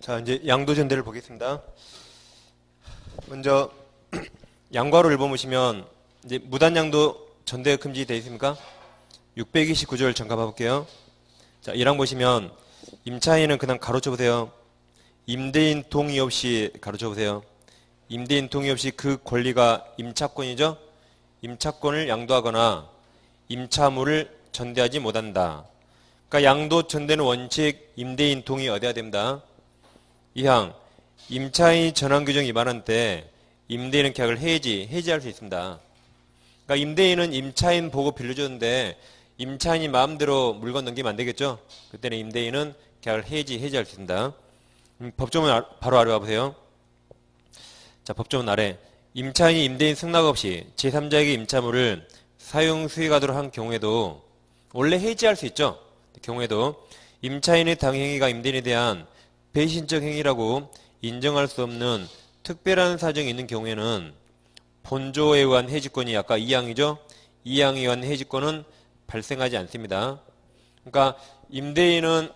자, 이제 양도전대를 보겠습니다. 먼저 양과로 1번 보시면 이제 무단양도 전대 금지되어 있습니까? 629절 잠깐 봐볼게요. 자, 1항 보시면 임차인은 그냥 가로쳐 보세요. 임대인 동의 없이 가로쳐 보세요. 임대인 동의 없이 그 권리가 임차권이죠. 임차권을 양도하거나 임차물을 전대하지 못한다. 그러니까 양도 전대는 원칙 임대인 동의 얻어야 됩니다. 2항 임차인이 전환규정 위반한 때 임대인은 계약을 해지할 수 있습니다. 그러니까 임대인은 임차인 보고 빌려줬는데 임차인이 마음대로 물건 넘기면 안 되겠죠. 그때는 임대인은 계약을 해지할 수 있습니다. 법조문 바로 아래 와보세요. 자, 법조문 아래 임차인이 임대인 승낙 없이 제3자에게 임차물을 사용 수익하도록 한 경우에도 원래 해지할 수 있죠. 경우에도 임차인의 당행위가 임대인에 대한 배신적 행위라고 인정할 수 없는 특별한 사정이 있는 경우에는 본조에 의한 해지권이 아까 2항이죠. 2항에 의한 해지권은 발생하지 않습니다. 그러니까 임대인은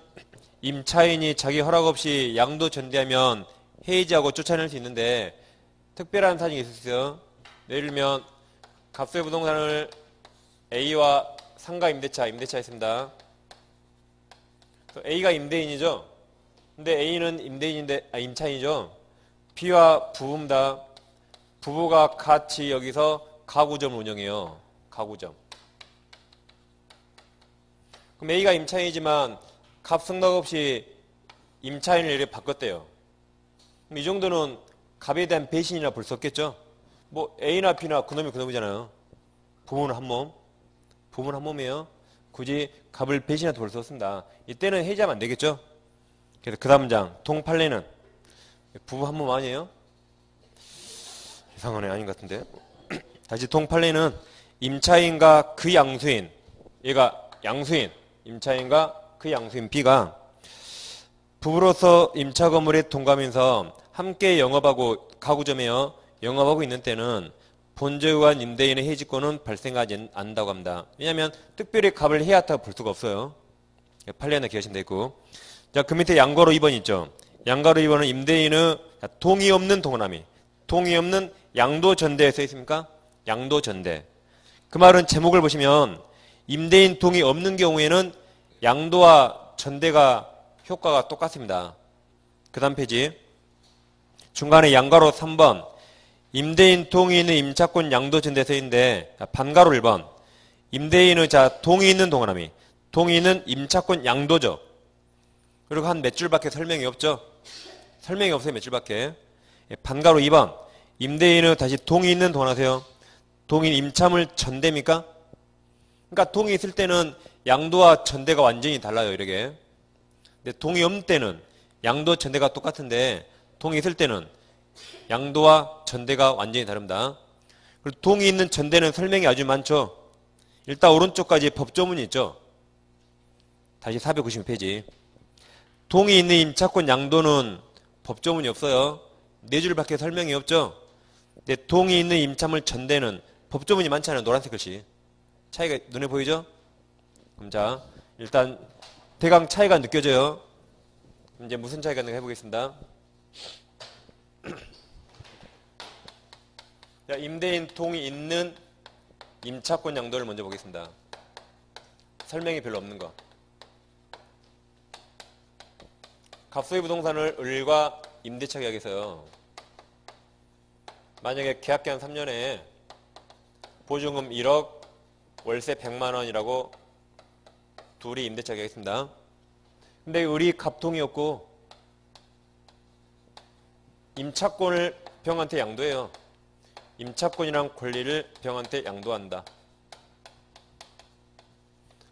임차인이 자기 허락 없이 양도 전대하면 해지하고 쫓아낼 수 있는데 특별한 사정이 있었어요. 예를 들면 갑수의 부동산을 A와 상가 임대차 있습니다. A가 임대인이죠. 근데 A는 임차인이죠. B와 부부입니다. 부부가 같이 여기서 가구점을 운영해요. 가구점. 그럼 A가 임차인이지만 갑 승낙 없이 임차인을 이렇게 바꿨대요. 그럼 이 정도는 갑에 대한 배신이라 볼 수 없겠죠. 뭐 A나 B나 그놈이 그놈이잖아요. 부부는 한 몸. 부부는 한 몸이에요. 굳이 갑을 배신하다 볼 수 없습니다. 이때는 해지하면 안 되겠죠. 그래서 그 다음 장 동판례는 부부 한 몸 아니에요? 이상하네. 아닌 것 같은데. 다시 동판례는 임차인과 그 양수인, 얘가 양수인, 임차인과 그 양수인 B가 부부로서 임차 건물에 동감해서 함께 영업하고 가구점에요. 영업하고 있는 때는 본조에 의한 임대인의 해지권은 발생하지 않는다고 합니다. 왜냐하면 특별히 갑을 해야한다고 볼 수가 없어요. 판례 하나 기하시면 되고. 자, 그 밑에 양과로 2번 있죠. 양과로 2번은 임대인의 동의 없는 동원함이. 동의 없는 양도 전대에 써 있습니까? 양도 전대. 그 말은 제목을 보시면 임대인 동의 없는 경우에는 양도와 전대가 효과가 똑같습니다. 그 다음 페이지. 중간에 양과로 3번. 임대인 동의 있는 임차권 양도 전대 써 있는데 반가로 1번. 임대인의 동의 있는 동원함이. 동의 있는 임차권 양도죠. 그리고 한 몇 줄밖에 설명이 없죠. 설명이 없어요. 몇 줄밖에. 반가로 2번. 임대인의 다시 동의 있는 동원하세요. 동의 임차물 전대입니까? 그러니까 동의 있을 때는 양도와 전대가 완전히 달라요. 이렇게. 근데 동의 없는 때는 양도 전대가 똑같은데 동의 있을 때는 양도와 전대가 완전히 다릅니다. 그리고 동의 있는 전대는 설명이 아주 많죠. 일단 오른쪽까지 법조문이 있죠. 다시 496페이지. 동의 있는 임차권 양도는 법조문이 없어요. 4줄밖에 설명이 없죠. 근데 동의 있는 임차물 전대는 법조문이 많잖아요. 노란색 글씨. 차이가 눈에 보이죠? 그럼 자, 일단 대강 차이가 느껴져요. 이제 무슨 차이가 있는가 해보겠습니다. 자, 임대인 동의 있는 임차권 양도를 먼저 보겠습니다. 설명이 별로 없는 거. 갑소의 부동산을 을과 임대차 계약에서요. 만약에 계약기한 3년에 보증금 1억, 월세 100만 원이라고 둘이 임대차 계약했습니다. 근데 을이 갑통이었고 임차권을 병한테 양도해요. 임차권이란 권리를 병한테 양도한다.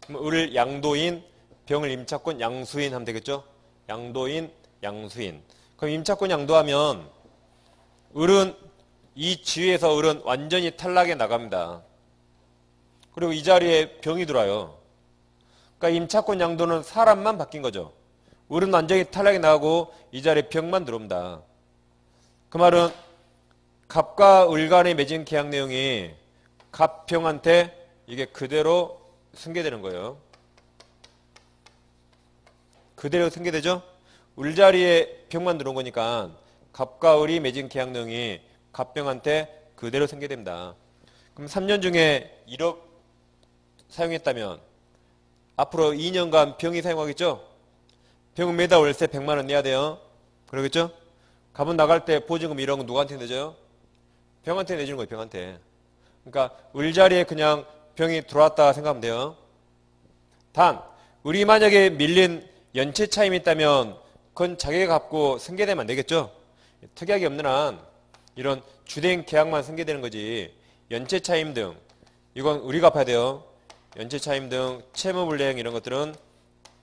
그럼 을을 양도인, 병을 임차권 양수인 하면 되겠죠? 양도인, 양수인. 그럼 임차권 양도하면 을은 이 지위에서 을은 완전히 탈락해 나갑니다. 그리고 이 자리에 병이 들어와요. 그러니까 임차권 양도는 사람만 바뀐 거죠. 을은 완전히 탈락해 나가고 이 자리에 병만 들어옵니다. 그 말은 갑과 을 간에 맺은 계약 내용이 갑병한테 이게 그대로 승계되는 거예요. 그대로 승계되죠? 을자리에 병만 들어온 거니까 갑과 을이 맺은 계약 내용이 갑병한테 그대로 생겨됩니다. 그럼 3년 중에 1억 사용했다면 앞으로 2년간 병이 사용하겠죠? 병은 매달 월세 100만 원 내야 돼요. 그러겠죠? 갑은 나갈 때 보증금 1억은 누구한테 내줘요? 병한테 내주는 거예요. 병한테. 그러니까 을자리에 그냥 병이 들어왔다 생각하면 돼요. 단 을이 만약에 밀린 연체 차임이 있다면 그건 자기가 갚고 승계되면 안 되겠죠? 특약이 없는 한 이런 주된 계약만 승계되는 거지 연체 차임 등 이건 우리가 갚아야 돼요. 연체 차임 등 채무 불이행 이런 것들은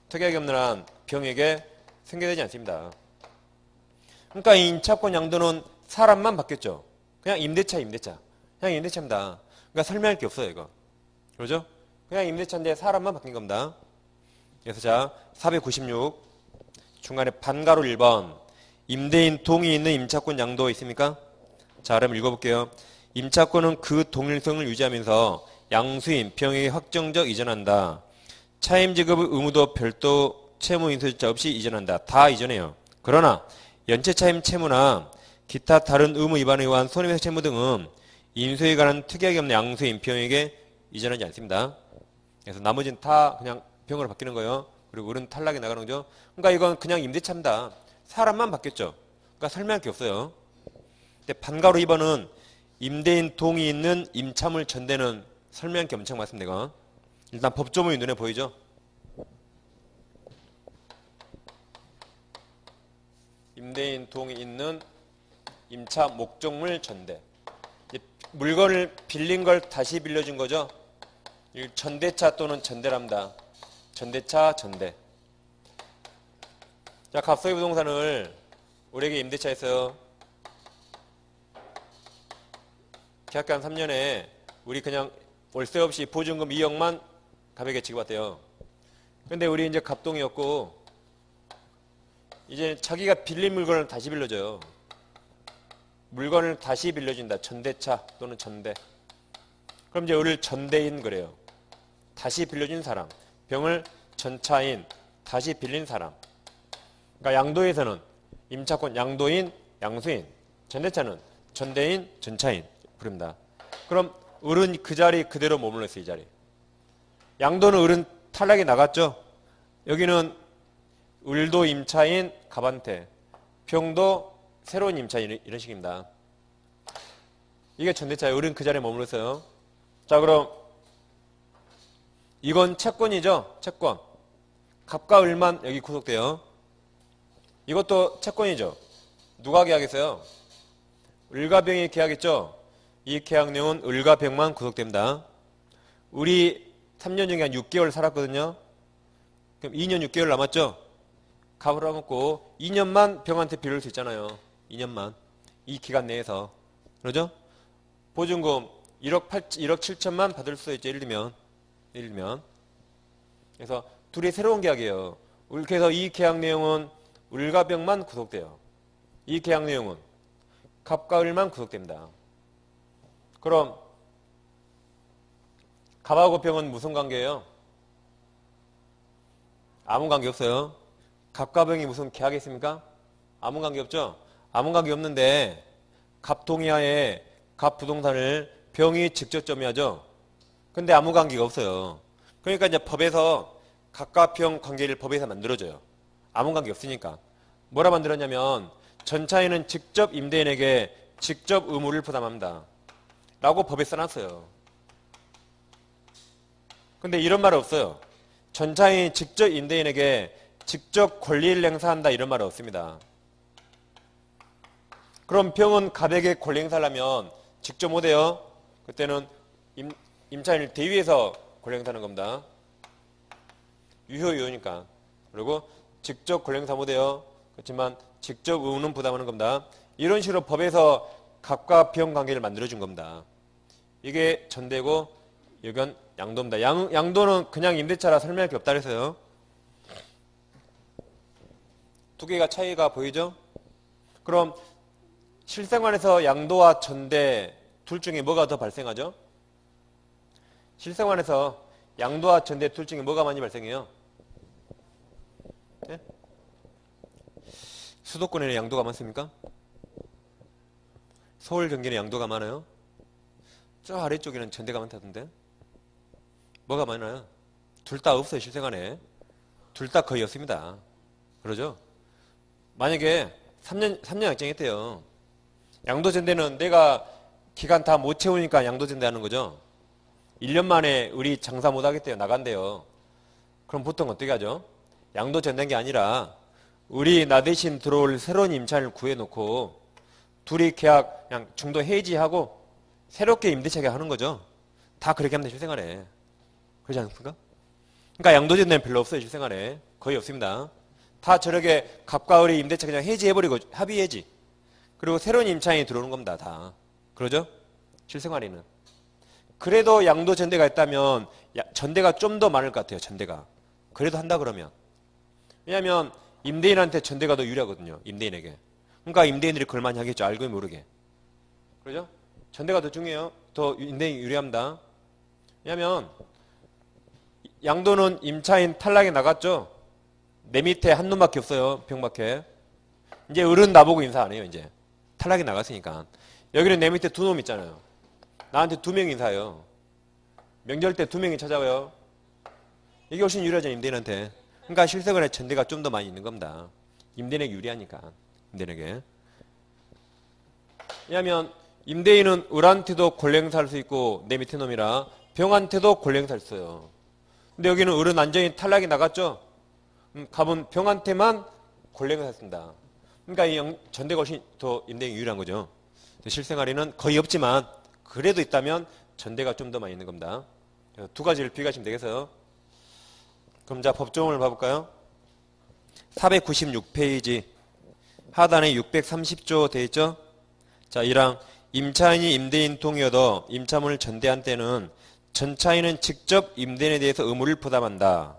특약이 없는 한 병에게 승계되지 않습니다. 그러니까 이 임차권 양도는 사람만 바뀌었죠. 그냥 임대차. 그냥 임대차입니다. 그러니까 설명할 게 없어요, 이거. 그러죠? 그냥 임대차인데 사람만 바뀐 겁니다. 그래서 자, 496 중간에 반가로 1번 임대인 동의 있는 임차권 양도 있습니까? 자, 그럼 읽어볼게요. 임차권은 그 동일성을 유지하면서 양수인, 병에게 확정적 이전한다. 차임 지급 의무도 별도 채무 인수자 없이 이전한다. 다 이전해요. 그러나 연체 차임 채무나 기타 다른 의무 위반에 의한 손해배상 채무 등은 인수에 관한 특약이 없는 양수인, 병에게 이전하지 않습니다. 그래서 나머지는 다 그냥 병으로 바뀌는 거예요. 그리고 을은 탈락이 나가는 거죠. 그러니까 이건 그냥 임대차입니다. 사람만 바뀌었죠. 그러니까 설명할 게 없어요. 근데 반가로 2번은 임대인 동의 있는 임차물 전대는 설명할 게 엄청 많습니다. 이거. 일단 법조문이 눈에 보이죠? 임대인 동의 있는 임차 목적물 전대. 물건을 빌린 걸 다시 빌려준 거죠. 전대차 또는 전대랍니다. 전대차, 전대. 자, 갑소유 부동산을 우리에게 임대차에서 계약기간 3년에 우리 그냥 월세 없이 보증금 2억만 갑에게 지급받대요. 근데 우리 이제 갑동이었고 이제 자기가 빌린 물건을 다시 빌려줘요. 물건을 다시 빌려준다. 전대차 또는 전대. 그럼 이제 우리를 전대인 그래요. 다시 빌려준 사람. 병을 전차인, 다시 빌린 사람. 그러니까 양도에서는 임차권 양도인, 양수인. 전대차는 전대인, 전차인 부릅니다. 그럼 을은 그 자리 그대로 머물러 있어요. 이 자리. 양도는 을은 탈락이 나갔죠. 여기는 을도 임차인 갑한테, 병도 새로운 임차인 이런 식입니다. 이게 전대차예요. 을은 그 자리에 머물러 있어요. 자, 그럼 이건 채권이죠. 채권. 갑과 을만 여기 구속돼요. 이것도 채권이죠. 누가 계약했어요? 을과 병이 계약했죠. 이 계약 내용은 을과 병만 구속됩니다. 우리 3년 중에 한 6개월 살았거든요. 그럼 2년 6개월 남았죠. 갑을 알아먹고 2년만 병한테 빌릴 수 있잖아요. 2년만. 이 기간 내에서. 그러죠? 보증금 1억 7천만 받을 수 있죠. 예를 들면. 그래서 둘이 새로운 계약이에요. 그래서 이 계약 내용은 을과 병만 구속돼요. 이 계약 내용은 갑과 을만 구속됩니다. 그럼 갑하고 병은 무슨 관계예요? 아무 관계 없어요. 갑과 병이 무슨 계약했습니까? 아무 관계 없죠? 아무 관계 없는데 갑 동의하에 갑 부동산을 병이 직접 점유하죠? 근데 아무 관계가 없어요. 그러니까 이제 법에서 갑과 병 관계를 법에서 만들어줘요. 아무 관계 없으니까. 뭐라 만들었냐면 전차인은 직접 임대인에게 직접 의무를 부담합니다. 라고 법에 써놨어요. 근데 이런 말 없어요. 전차인이 직접 임대인에게 직접 권리를 행사한다 이런 말은 없습니다. 그럼 병은 갑에게 권리 행사를 하면 직접 못해요. 그때는 임차인을 대위해서 권리 행사하는 겁니다. 유효유효니까. 그리고 직접 권리 행사 못해요. 그렇지만 직접 의무는 부담하는 겁니다. 이런 식으로 법에서 갑과 병 관계를 만들어준 겁니다. 이게 전대고 여긴 양도입니다. 양도는 그냥 임대차라 설명할 게 없다 그랬어요. 두 개가 차이가 보이죠? 그럼 실생활에서 양도와 전대 둘 중에 뭐가 더 발생하죠? 실생활에서 양도와 전대 둘 중에 뭐가 많이 발생해요? 네? 수도권에는 양도가 많습니까? 서울 경기는 양도가 많아요? 저 아래쪽에는 전대가 많다던데? 뭐가 많아요? 둘 다 없어요, 실생활에. 둘 다 거의 없습니다. 그러죠? 만약에 3년 약정했대요. 양도전대는 내가 기간 다 못 채우니까 양도전대 하는 거죠. 1년 만에 우리 장사 못 하겠대요. 나간대요. 그럼 보통 어떻게 하죠? 양도전대인 게 아니라 우리 나 대신 들어올 새로운 임차인을 구해놓고 둘이 계약 그냥 중도 해지하고 새롭게 임대차 계약하는 거죠. 다 그렇게 하면 실생활에. 그러지 않습니까? 그러니까 양도전대는 별로 없어요. 실생활에. 거의 없습니다. 다 저렇게 갑과 을이 임대차 그냥 해지해버리고 합의 해지. 그리고 새로운 임차인이 들어오는 겁니다. 다. 그러죠? 실생활에는. 그래도 양도전대가 있다면 전대가 좀 더 많을 것 같아요. 전대가. 그래도 한다 그러면. 왜냐하면 임대인한테 전대가 더 유리하거든요. 임대인에게. 그러니까 임대인들이 그걸 많이 하겠죠. 알고 모르게. 그러죠? 전대가 더 중요해요. 더 임대인이 유리합니다. 왜냐하면 양도는 임차인 탈락이 나갔죠. 내 밑에 한 놈밖에 없어요. 병밖에. 이제 을은 나보고 인사 안 해요. 이제 탈락이 나갔으니까. 여기는 내 밑에 두 놈 있잖아요. 나한테 2명 인사해요. 명절 때 2명이 찾아와요. 이게 훨씬 유리하죠. 임대인한테. 그러니까 실생활에 전대가 좀 더 많이 있는 겁니다. 임대인에게 유리하니까. 임대인에게. 왜냐하면 임대인은 을한테도 권리행사할 수 있고 내 밑에 놈이라 병한테도 권리행사할 수 있어요. 근데 여기는 을은 완전히 탈락이 나갔죠. 갑은 병한테만 권리행사했습니다. 그러니까 이 전대가 훨씬 더 임대인이 유리한 거죠. 실생활에는 거의 없지만 그래도 있다면 전대가 좀 더 많이 있는 겁니다. 두 가지를 비교하시면 되겠어요. 그럼 자 법조문을 봐볼까요? 496페이지 하단에 630조 돼 있죠? 자 1항 임차인이 임대인 동의여도 임차문을 전대한 때는 전차인은 직접 임대인에 대해서 의무를 부담한다.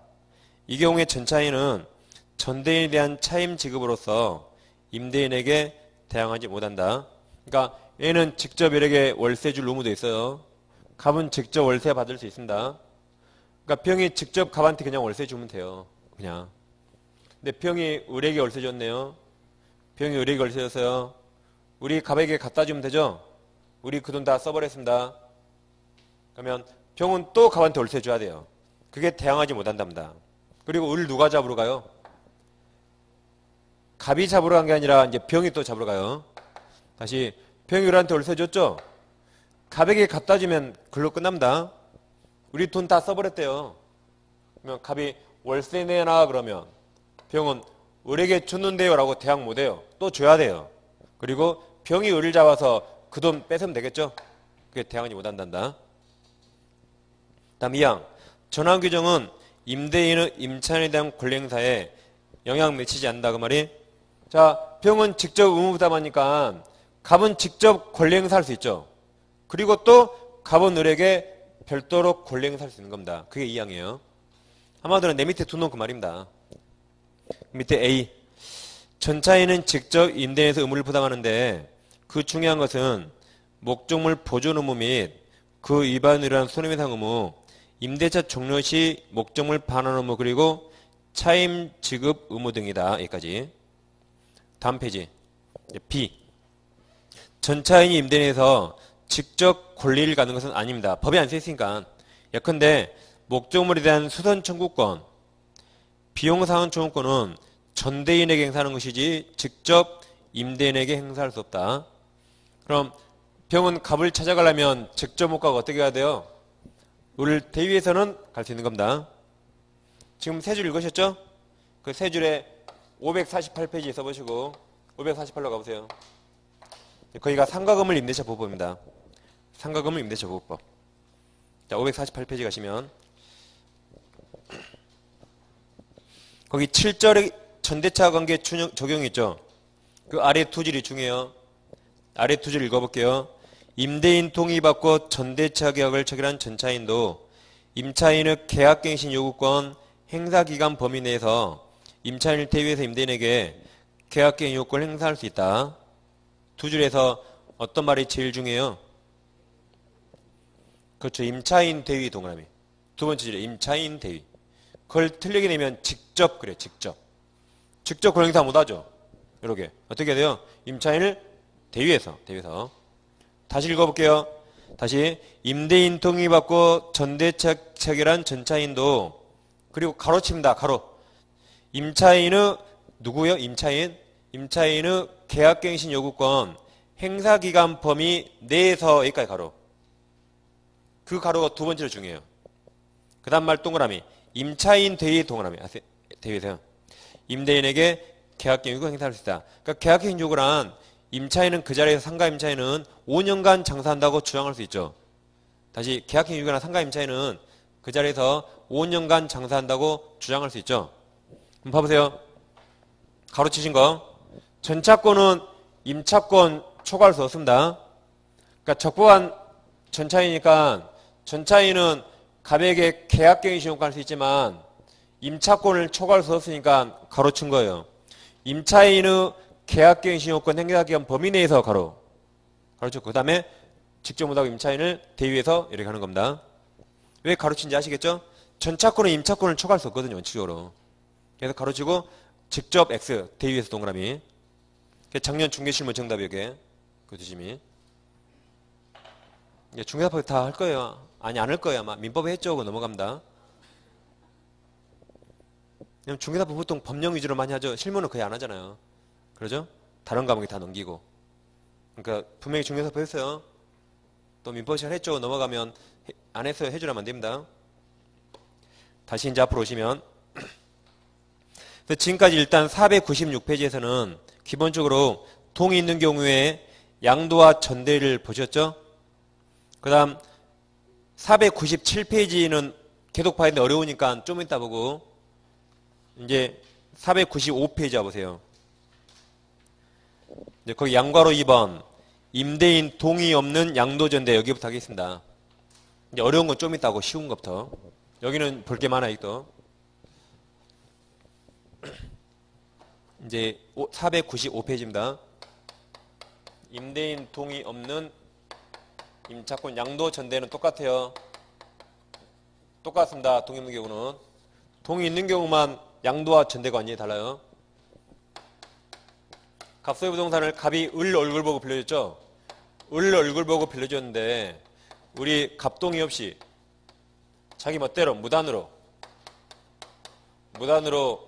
이 경우에 전차인은 전대인에 대한 차임 지급으로서 임대인에게 대항하지 못한다. 그러니까 얘는 직접 일에게 월세 줄 의무도 있어요. 갑은 직접 월세 받을 수 있습니다. 그러니까 병이 직접 갑한테 그냥 월세 주면 돼요. 그냥. 근데 병이 을에게 월세 줬네요. 병이 을에게 월세 줬어요. 우리 갑에게 갖다 주면 되죠? 우리 그 돈 다 써버렸습니다. 그러면 병은 또 갑한테 월세 줘야 돼요. 그게 대항하지 못한답니다. 그리고 을 누가 잡으러 가요? 갑이 잡으러 간 게 아니라 이제 병이 또 잡으러 가요. 다시 병이 을한테 월세 줬죠? 갑에게 갖다 주면 글로 끝납니다. 우리 돈 다 써버렸대요. 그러면 갑이 월세 내놔 그러면 병은 을에게 줬는데요 라고 대항 못해요. 또 줘야 돼요. 그리고 병이 을을 잡아서 그 돈 뺏으면 되겠죠? 그게 대항하지 못한단다. 다음 2항 전환 규정은 임대인의 임차인에 대한 권리행사에 영향 미치지 않는다 그 말이. 자 병은 직접 의무 부담하니까 갑은 직접 권리행사할 수 있죠. 그리고 또 갑은 을에게 별도로 권리행사할 수 있는 겁니다. 그게 2항이에요. 한마디로 내 밑에 두 놈 그 말입니다. 밑에 A 전차인은 직접 임대인에서 의무를 부담하는데 그 중요한 것은 목적물 보존 의무 및 그 위반을 한 손해배상 의무, 임대차 종료 시 목적물 반환 의무 그리고 차임 지급 의무 등이다. 여기까지. 다음 페이지 B 전차인이 임대인에서 직접 권리를 갖는 것은 아닙니다. 법에 안 써있으니까. 예컨대 목적물에 대한 수선 청구권, 비용상환 청구권은 전대인에게 행사하는 것이지 직접 임대인에게 행사할 수 없다. 그럼 병은 갑을 찾아가려면 직접 못 가고 어떻게 해야 돼요? 을을 대위해서는 갈 수 있는 겁니다. 지금 세 줄 읽으셨죠? 그 세 줄에 548페이지 써보시고 548로 가보세요. 거기가 상가금을 임대차 보호법입니다. 상가금을 임대차 보호법. 자, 548페이지 가시면 거기 7절에 전대차 관계 적용이 있죠. 그 아래 두 줄이 중요해요. 아래 두 줄 읽어볼게요. 임대인 동의받고 전대차 계약을 체결한 전차인도 임차인의 계약갱신 요구권 행사기간 범위 내에서 임차인을 대위해서 임대인에게 계약갱신 요구권을 행사할 수 있다. 두 줄에서 어떤 말이 제일 중요해요? 그렇죠. 임차인 대위 동그라미. 두 번째 줄에 임차인 대위. 그걸 틀리게 내면 직접 그래. 직접 권리행사 못하죠. 이렇게. 어떻게 해야 돼요? 임차인을 대위해서. 다시 읽어볼게요. 다시 임대인 동의받고 전대책 체결한 전차인도 그리고 가로칩니다. 가로. 임차인의 누구요? 임차인의 계약갱신 요구권 행사기간 범위 내에서 여기까지 가로. 그 가로가 두 번째로 중요해요. 그 다음 말 동그라미. 임차인 대위 동그라미. 대위에서요. 임대인에게 계약갱신 요구 행사할 수 있다. 그러니까 계약갱신 요구란 임차인은 그 자리에서 상가 임차인은 5년간 장사한다고 주장할 수 있죠. 다시 계약갱신 요구나 상가 임차인은 그 자리에서 5년간 장사한다고 주장할 수 있죠. 한번 봐보세요. 가로치신 거. 전차권은 임차권 초과할 수 없습니다. 그러니까 적법한 전차이니까 전차인은 갑에게 계약갱신 요구할 수 있지만 임차권을 초과할 수 없으니까 가로친 거예요. 임차인의 계약갱신 요건 행사기간 범위 내에서 가로쳤고 그 다음에 직접 못하고 임차인을 대위해서 이렇게 하는 겁니다. 왜 가로친지 아시겠죠? 전차권은 임차권을 초과할 수 없거든요. 원칙적으로. 그래서 가로치고 직접 X 대위에서 동그라미. 작년 중개실무 정답이 이게 그 뒤심이. 중개사법 다 할 거예요. 아니 안 할 거예요. 아마 민법에 했죠. 그거 넘어갑니다. 중개사법 보통 법령 위주로 많이 하죠. 실무는 거의 안 하잖아요. 그러죠? 다른 과목에 다 넘기고. 그러니까 분명히 중개사법 했어요. 또 민법 시간 했죠. 넘어가면 안 했어요. 해주라면 안 됩니다. 다시 이제 앞으로 오시면 지금까지 일단 496페이지에서는 기본적으로 동이 있는 경우에 양도와 전대를 보셨죠? 그 다음 497페이지는 계속 봐야 되는데 어려우니까 좀 이따 보고 이제 495페이지 와보세요. 이제 거기 양괄호 2번 임대인 동의 없는 양도전대 여기부터 하겠습니다. 이제 어려운 건 좀 이따 하고 쉬운 것부터. 여기는 볼 게 많아요. 또 이제 495페이지입니다. 임대인 동의 없는 임차권 양도 전대는 똑같아요. 똑같습니다. 동의 없는 경우는. 동의 있는 경우만 양도와 전대가 완전히 달라요. 갑소유 부동산을 갑이 을 얼굴 보고 빌려줬죠. 을 얼굴 보고 빌려줬는데 우리 갑 동의 없이 자기 멋대로 무단으로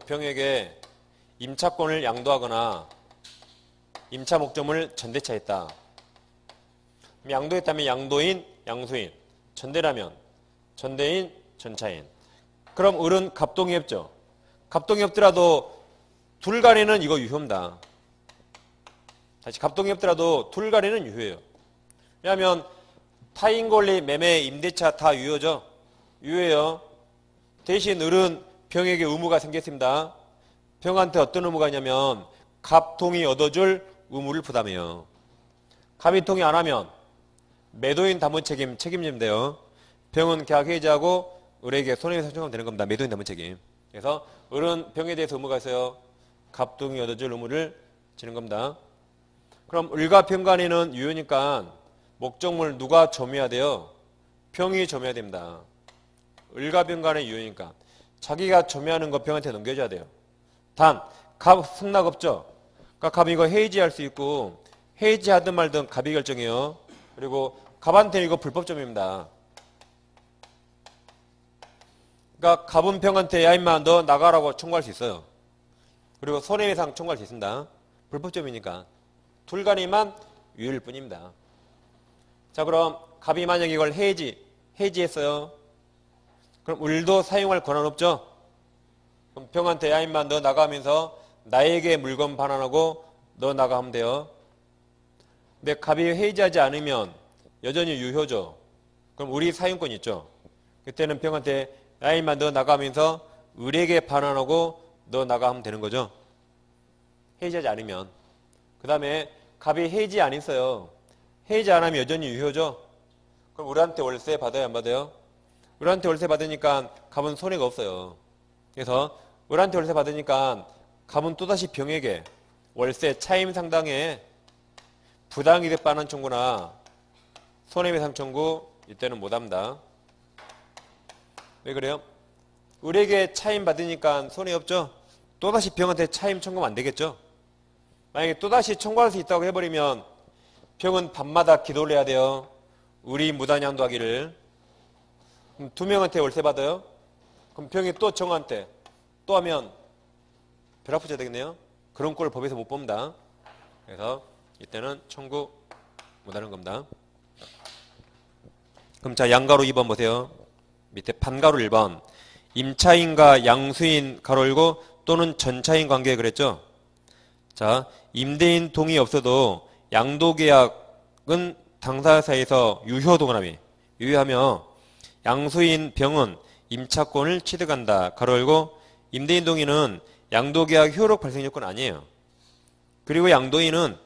병에게 임차권을 양도하거나 임차 목적물을 전대차했다. 양도했다면 양도인, 양수인, 전대라면 전대인, 전차인. 그럼 을은 갑동의 없죠. 갑동의 없더라도 둘 간에는 이거 유효입니다. 다시 갑동의 없더라도 둘 간에는 유효해요. 왜냐하면 타인 권리, 매매, 임대차 다 유효죠. 유효해요. 대신 을은 병에게 의무가 생겼습니다. 병한테 어떤 의무가 있냐면 갑동이 얻어줄 의무를 부담해요. 갑이 동의 안 하면 매도인 담보 책임지면 돼요. 병은 계약 해지하고 을에게 손해배상 청구하면 되는 겁니다. 매도인 담보 책임. 그래서 을은 병에 대해서 의무가 있어요. 갑동이 얻어줄 의무를 지는 겁니다. 그럼 을과 병 간에는 유효니까 목적물 누가 점유해야 돼요? 병이 점유해야 됩니다. 을과 병 간에 유효니까 자기가 점유하는 거 병한테 넘겨줘야 돼요. 단, 갑 승낙 없죠? 그러니까 갑이 이거 해지할 수 있고 해지하든 말든 갑이 결정해요. 그리고 갑한테는 이거 불법점입니다. 그러니까 갑은 병한테 야 임마 너 나가라고 청구할 수 있어요. 그리고 손해배상 청구할 수 있습니다. 불법점이니까. 둘 간에만 유효일 뿐입니다. 자, 그럼 갑이 만약 이걸 해지했어요. 그럼 을도 사용할 권한 없죠? 그럼 병한테 야 임마 너 나가면서 나에게 물건 반환하고 너 나가면 돼요. 근데 갑이 해지하지 않으면 여전히 유효죠. 그럼 을이 사용권 있죠. 그때는 병한테 야 임마 너 나가면서 을에게 반환하고 너 나가면 되는 거죠. 해지하지 않으면. 그 다음에 갑이 해지 안 했어요. 해지 안 하면 여전히 유효죠. 그럼 을한테 월세 받아요 안 받아요? 을한테 월세 받으니까 갑은 손해가 없어요. 그래서 을한테 월세 받으니까 갑은 또다시 병에게 월세 차임 상당의 부당이득 반환 청구나 손해배상 청구 이때는 못합니다. 왜 그래요? 을에게 차임 받으니까 손해 없죠? 또다시 병한테 차임 청구하면 안 되겠죠? 만약에 또다시 청구할 수 있다고 해버리면 병은 밤마다 기도를 해야 돼요. 우리 무단 양도하기를. 그럼 2명한테 월세 받아요. 그럼 병이 또 정한테 또 하면 별 아프셔야 되겠네요. 그런 꼴을 법에서 못 봅니다. 그래서 이때는 청구 못하는 겁니다. 그럼 자, 양가로 2번 보세요. 밑에 판가로 1번. 임차인과 양수인 가로 열고 또는 전차인 관계 그랬죠. 자, 임대인 동의 없어도 양도계약은 당사자 사이에서 유효동원함이 유효하며 양수인 병은 임차권을 취득한다. 가로 열고 임대인 동의는 양도계약 효력 발생 요건 아니에요. 그리고 양도인은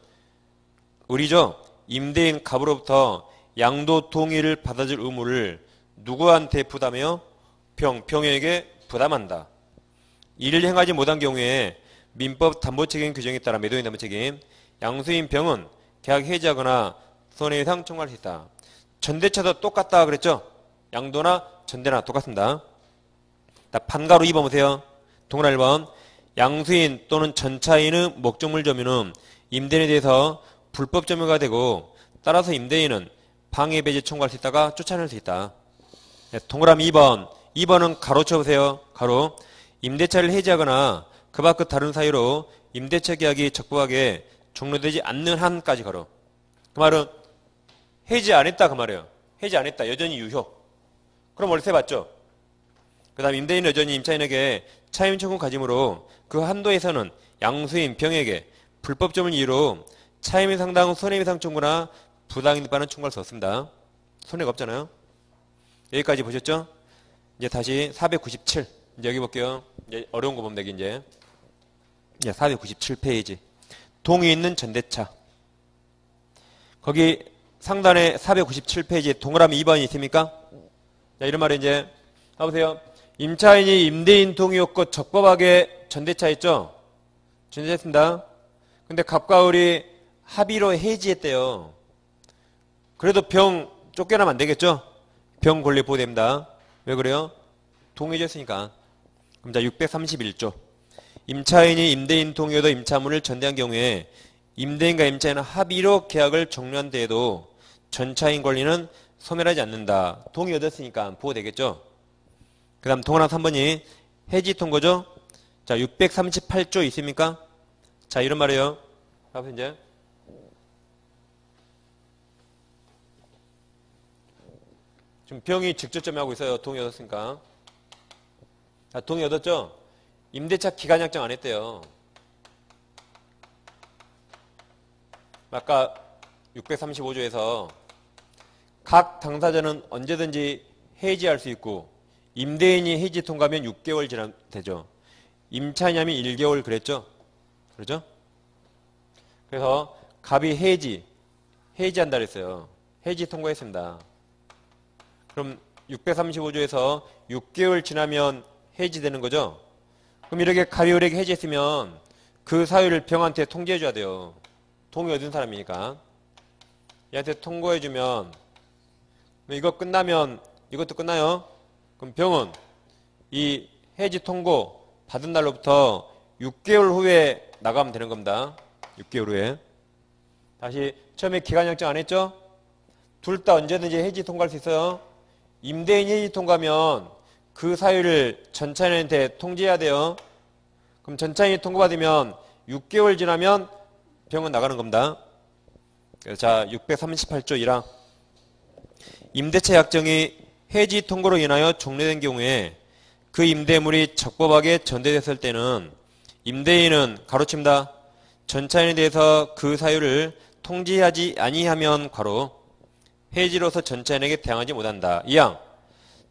의리죠. 임대인 갑으로부터 양도 동의를 받아줄 의무를 누구한테 부담해요? 병에게 부담한다. 이를 행하지 못한 경우에 민법 담보책임 규정에 따라 매도인 담보책임, 양수인 병은 계약 해지하거나 손해배상 청구할 수 있다. 전대차도 똑같다 그랬죠? 양도나 전대나 똑같습니다. 판가로 2번 보세요. 동그란 1번. 양수인 또는 전차인의 목적물 점유는 임대인에 대해서 불법 점유가 되고 따라서 임대인은 방해배제 청구할 수 있다가 쫓아낼 수 있다. 동그라미 2번. 2번은 가로 쳐보세요. 가로. 임대차를 해지하거나 그 밖의 다른 사유로 임대차 계약이 적법하게 종료되지 않는 한까지 가로. 그 말은 해지 안 했다 그 말이에요. 해지 안 했다. 여전히 유효. 그럼 월세 받죠. 그 다음 임대인은 여전히 임차인에게 차임 청구 가짐으로 그 한도에서는 양수인 병에게 불법점을 이유로 차임의 상당 손해배상 청구나 부당이득반은 청구할 수 없습니다. 손해가 없잖아요. 여기까지 보셨죠? 이제 다시 497. 이제 여기 볼게요. 이제 어려운 거 보면 되게 이제 497페이지. 동의 있는 전대차. 거기 상단에 497페이지에 동그라미 2번이 있습니까? 자, 이런 말이 이제 봐보세요. 임차인이 임대인 동의 없고 적법하게 전대차 했죠? 전대차했습니다. 근데 갑과 을이 합의로 해지했대요. 그래도 병 쫓겨나면 안 되겠죠? 병 권리 보호됩니다. 왜 그래요? 동의해줬으니까. 그럼 자, 631조. 임차인이 임대인 동의여도 임차물을 전대한 경우에 임대인과 임차인은 합의로 계약을 종료한 데에도 전차인 권리는 소멸하지 않는다. 동의 얻었으니까 보호되겠죠? 그 다음 동그라미 3번이 해지 통고죠? 자, 638조 있습니까? 자, 이런 말이에요. 봐보세요, 이제. 지금 병이 직접 점유하고 있어요. 동의 얻었으니까. 자, 동의 얻었죠? 임대차 기간 약정 안 했대요. 아까 635조에서 각 당사자는 언제든지 해지할 수 있고 임대인이 해지 통과하면 6개월 지나면 되죠. 임차인하면 1개월 그랬죠? 그렇죠? 그래서 갑이 해지한다 그랬어요. 해지 통과했습니다. 그럼 635조에서 6개월 지나면 해지되는 거죠? 그럼 이렇게 갑이 을에게 해지했으면 그 사유를 병한테 통지해줘야 돼요. 동의 얻은 사람이니까. 얘한테 통고해주면 이거 끝나면 이것도 끝나요. 그럼 병은 이 해지 통고 받은 날로부터 6개월 후에 나가면 되는 겁니다. 6개월 후에. 다시 처음에 기간 약정 안 했죠? 둘 다 언제든지 해지 통과할 수 있어요. 임대인이 해지 통과하면 그 사유를 전차인한테 통지해야 돼요. 그럼 전차인이 통고받으면 6개월 지나면 병은 나가는 겁니다. 자, 638조 1항. 임대차 약정이 해지 통고로 인하여 종료된 경우에 그 임대물이 적법하게 전대됐을 때는 임대인은 가로칩니다. 전차인에 대해서 그 사유를 통지하지 아니하면 괄호 해지로서 전차인에게 대항하지 못한다. 2항.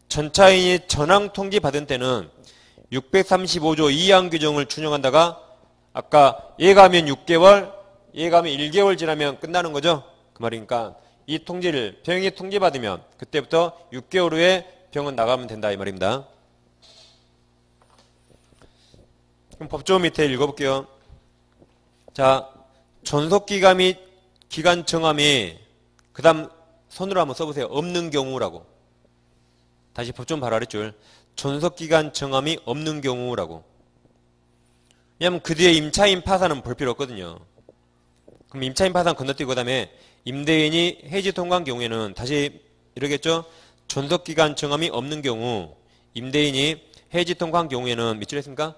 전차인이 전항 통지 받은 때는 635조 2항 규정을 준용한다가 아까 얘가 하면 6개월, 얘가 하면 1개월 지나면 끝나는 거죠. 그 말이니까 이 통지를 병이 통지받으면 그때부터 6개월 후에 병은 나가면 된다 이 말입니다. 그럼 법조문 밑에 읽어볼게요. 자, 존속기간 및 기간 정함이 그 다음 손으로 한번 써보세요. 없는 경우라고. 다시 법조문 바로 아랫줄. 존속기간 정함이 없는 경우라고. 왜냐면 그 뒤에 임차인 파산은 볼 필요 없거든요. 그럼 임차인 파산 건너뛰고 그다음에 임대인이 해지 통과한 경우에는 다시 이러겠죠? 존속기간 정함이 없는 경우 임대인이 해지 통과한 경우에는 밑줄 했습니까?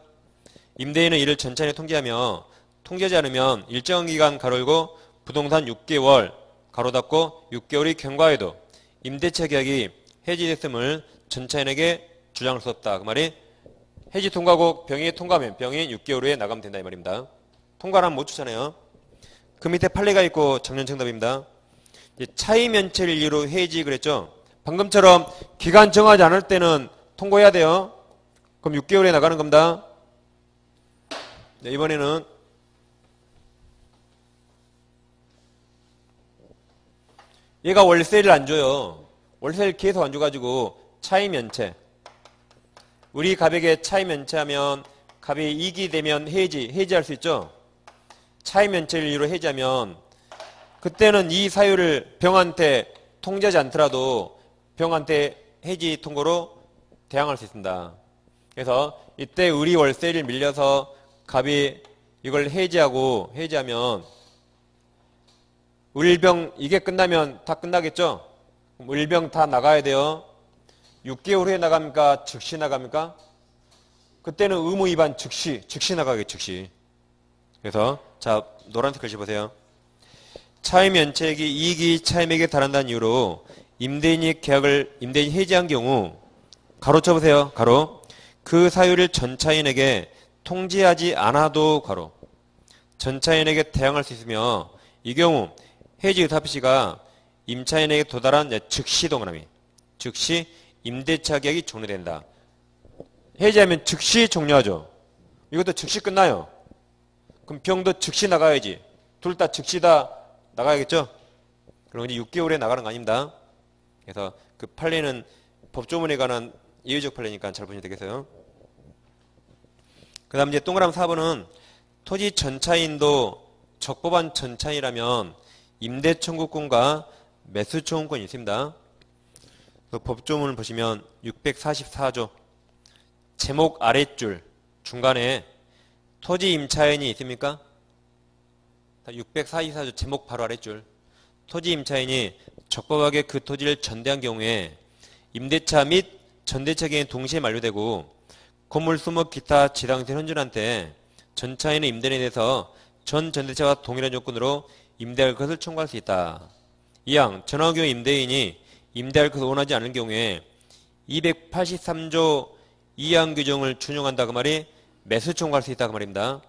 임대인은 이를 전차인에 통지하며 통지하지 않으면 일정 기간 가로 열고 부동산 6개월 가로 닫고 6개월이 경과해도 임대차 계약이 해지됐음을 전차인에게 주장할 수 없다. 그 말이 해지 통과고 병이 통과하면 병이 6개월 후에 나가면 된다 이 말입니다. 통과를 하면 못 주잖아요. 그 밑에 판례가 있고 정년 정답입니다. 차이 면체를 이유로 해지 그랬죠. 방금처럼 기간 정하지 않을 때는 통과해야 돼요. 그럼 6개월에 나가는 겁니다. 네, 이번에는 얘가 월세를 안 줘요. 월세를 계속 안 줘가지고 차이 면체. 우리 갑에게 차이 면체하면 갑이 이익이 되면 해지할 수 있죠. 차이 면체를 이유로 해지하면 그때는 이 사유를 병한테 통지하지 않더라도 병한테 해지 통고로 대항할 수 있습니다. 그래서 이때 우리 월세를 밀려서 갑이 이걸 해지하면 을병 이게 끝나면 다 끝나겠죠? 을병 다 나가야 돼요. 6개월 후에 나갑니까? 즉시 나갑니까? 그때는 의무 위반 즉시 나가겠죠. 즉시. 그래서 자 노란색 글씨 보세요. 차임 면책이 이익이 차임에게 달한다는 이유로 임대인이 해지한 경우 가로 쳐보세요. 가로 그 사유를 전차인에게 통지하지 않아도 가로 전차인에게 대항할 수 있으며 이 경우 해지 의사표시가 임차인에게 도달한 즉시 동그라미 즉시 임대차 계약이 종료된다. 해지하면 즉시 종료하죠. 이것도 즉시 끝나요. 그럼 병도 즉시 나가야지. 둘 다 즉시 다 나가야겠죠? 그럼 이제 6개월에 나가는 거 아닙니다. 그래서 그 판례는 법조문에 관한 예외적 판례니까 잘 보시면 되겠어요. 그 다음 이제 동그라미 4번은 토지 전차인도 적법한 전차인이라면 임대 청구권과 매수 청구권이 있습니다. 법조문을 보시면 644조 제목 아랫줄 중간에 토지 임차인이 있습니까? 644조 제목 바로 아랫줄 토지 임차인이 적법하게 그 토지를 전대한 경우에 임대차 및 전대차 기간이 동시에 만료되고 건물 수목 기타 지당세 현존한테 전차인의 임대인에 대해서 전 전대차와 동일한 조건으로 임대할 것을 청구할 수 있다. 이항 전화의 경우 임대인이 임대할 것을 원하지 않은 경우에 283조 2항 규정을 준용한다 그 말이 매수 청구할 수 있다 그 말입니다.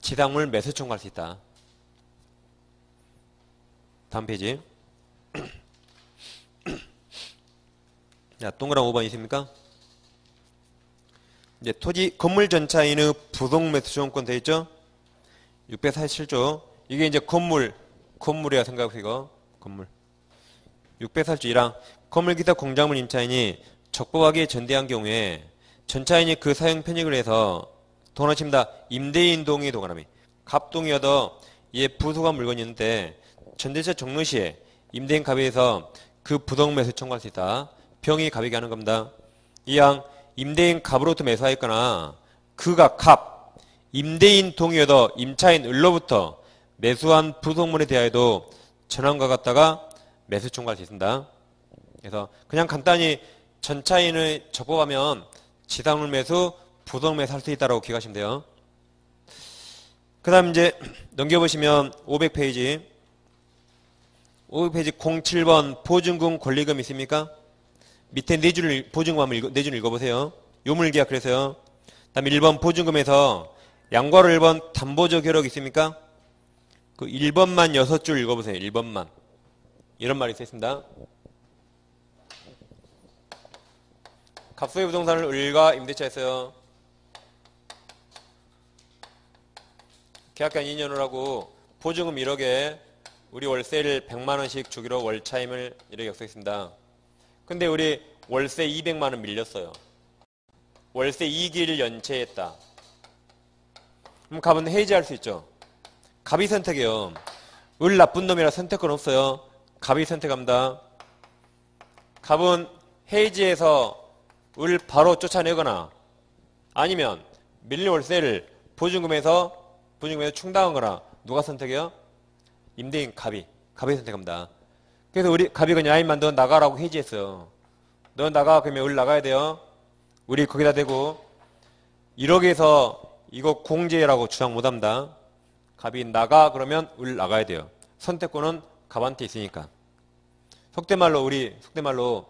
지상물 매수 청구할 수 있다. 다음 페이지. 자, 동그란 5번 있습니까? 이제 토지 건물 전차인의 부동 매수 청구권 되어 있죠? 647조. 이게 이제 건물이라 생각하세요. 이거. 건물. 647조 1항. 건물 기타 공작물 임차인이 적법하게 전대한 경우에 전차인이 그 사용 편익을 해서 동원하십니다. 임대인 동의 동원함이. 갑동이어도 얘 부속한 물건이 있는데 전대차 종료 시에 임대인 갑에 의해서 그 부동 매수 청구할 수 있다. 병이 갑에게 하는 겁니다. 이항 임대인 갑으로부터 매수하였거나 그가 갑 임대인 동의여도 임차인 을로부터 매수한 부속물에 대하여도 전환과 같다가 매수 청구할 수 있습니다. 그래서 그냥 간단히 전차인을 적법하면 지상물 매수, 부속 매수 할 수 있다고 기억하시면 돼요. 그 다음 이제 넘겨보시면 500페이지 07번 보증금 권리금 있습니까? 밑에 네 줄 보증금 네 줄 읽어보세요. 요물계약 그래서요. 다음 1번 보증금에서 양과로 1번 담보적 효력 있습니까? 그 1번만 6줄 읽어보세요. 1번만. 이런 말이 있습니다. 갑소의 부동산을 을과 임대차 했어요. 계약기간 2년을 하고 보증금 1억에 우리 월세를 100만원씩 주기로 월차임을 이렇게 약속했습니다. 근데 우리 월세 200만원 밀렸어요. 월세 2기를 연체했다. 그럼 갑은 해지할 수 있죠. 갑이 선택해요. 을 나쁜 놈이라 선택권 없어요. 갑이 선택합니다. 갑은 해지해서 을 바로 쫓아내거나 아니면 밀린 월세를 보증금에서 충당하거나 누가 선택해요? 임대인 갑이 선택합니다. 그래서 우리 갑이 그냥 야인만 너 나가라고 해지했어요. 너 나가 그러면 을 나가야 돼요. 우리 거기다 대고 1억에서 이거 공제라고 주장 못합니다. 갑이 나가 그러면 을 나가야 돼요. 선택권은 갑한테 있으니까. 속대말로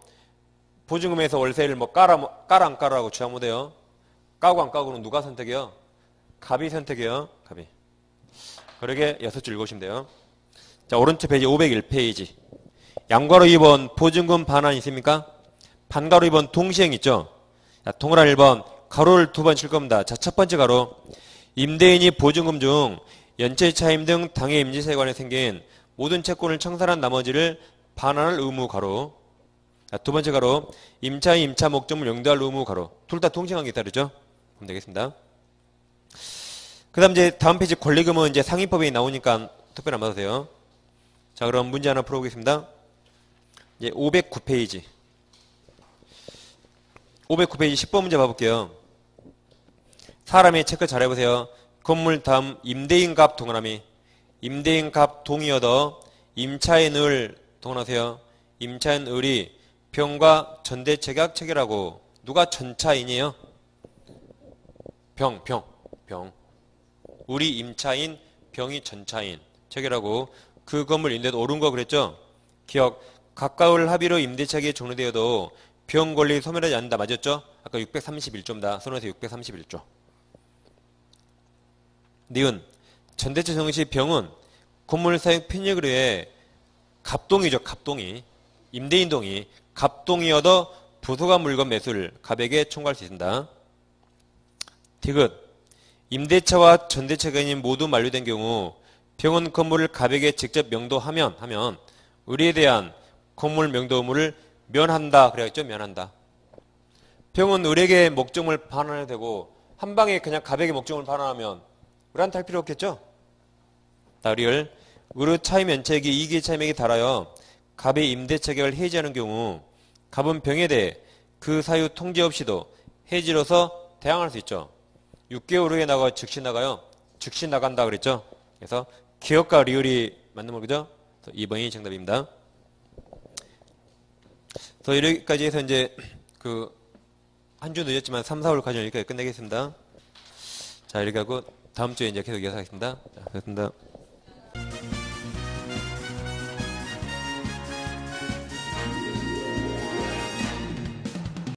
보증금에서 월세를 뭐 깔아 안 깔아라고 주장 못해요. 까고 안 까고는 누가 선택해요? 갑이 선택해요. 갑이. 그러게 6줄 읽으시면 돼요. 자, 오른쪽 페이지 501페이지. 양가로 2번 보증금 반환 있습니까? 반가로 2번 동시행 있죠? 자, 동그란 1번 가로를 2번 칠 겁니다. 자, 첫 번째 가로. 임대인이 보증금 중 연체 차임 등 당해 임대차에 관해 생긴 모든 채권을 청산한 나머지를 반환할 의무 가로. 자, 두 번째 가로. 임차인 임차 목적물 용도할 의무 가로. 둘 다 동시행하기 따르죠? 그럼 되겠습니다. 그 다음 이제 다음 페이지 권리금은 이제 상위법이 나오니까 특별 안 받아도 돼요. 자, 그럼 문제 하나 풀어보겠습니다. 이제 509페이지. 509페이지 10번 문제 봐볼게요. 사람의 체크 잘 해보세요. 건물 다음 임대인 값 동그라미. 임대인 값 동의어더 임차인 을 동원하세요. 임차인 을이 병과 전대체계약 체결하고 누가 전차인이에요? 병. 우리 임차인, 병이 전차인 체결하고 그 건물 임대도 오른 거 그랬죠? 기억. 가까울 합의로 임대차계에 종료되어도 병 권리 소멸하지 않는다. 맞았죠? 아까 631조입니다. 손에서 631조. 니은. 전대체 정시 병은 건물 사용 편익을 위해 갑동이죠. 갑동이. 임대인 동의. 갑동이 얻어 부속한 물건 매수를 갑에게 청구할 수 있습니다. 디귿. 임대차와 전대체가 모두 만료된 경우 병은 건물을 갑에게 직접 명도하면 의리에 대한 건물 명도 의무를 면한다. 그래야겠죠? 면한다. 병은 을에게 목적물 반환해도 되고 한 방에 그냥 갑에게 목적물 반환하면 을한테 할 필요 없겠죠? 을을 을의 차임 연체액이 이익의 차임액에 달하여 갑의 임대체계를 해지하는 경우 갑은 병에 대해 그 사유 통지 없이도 해지로서 대항할 수 있죠. 6개월 후에 나가 즉시 나가요. 즉시 나간다 그랬죠. 그래서 기억과 리을이 맞는 거 그죠? 2번이 정답입니다. 그래서 여기까지 해서 이제 한 주 늦었지만 3, 4월 과정 여기까지 끝내겠습니다. 자, 이렇게 하고 다음 주에 이제 계속 이어서 하겠습니다. 자, 고맙습니다.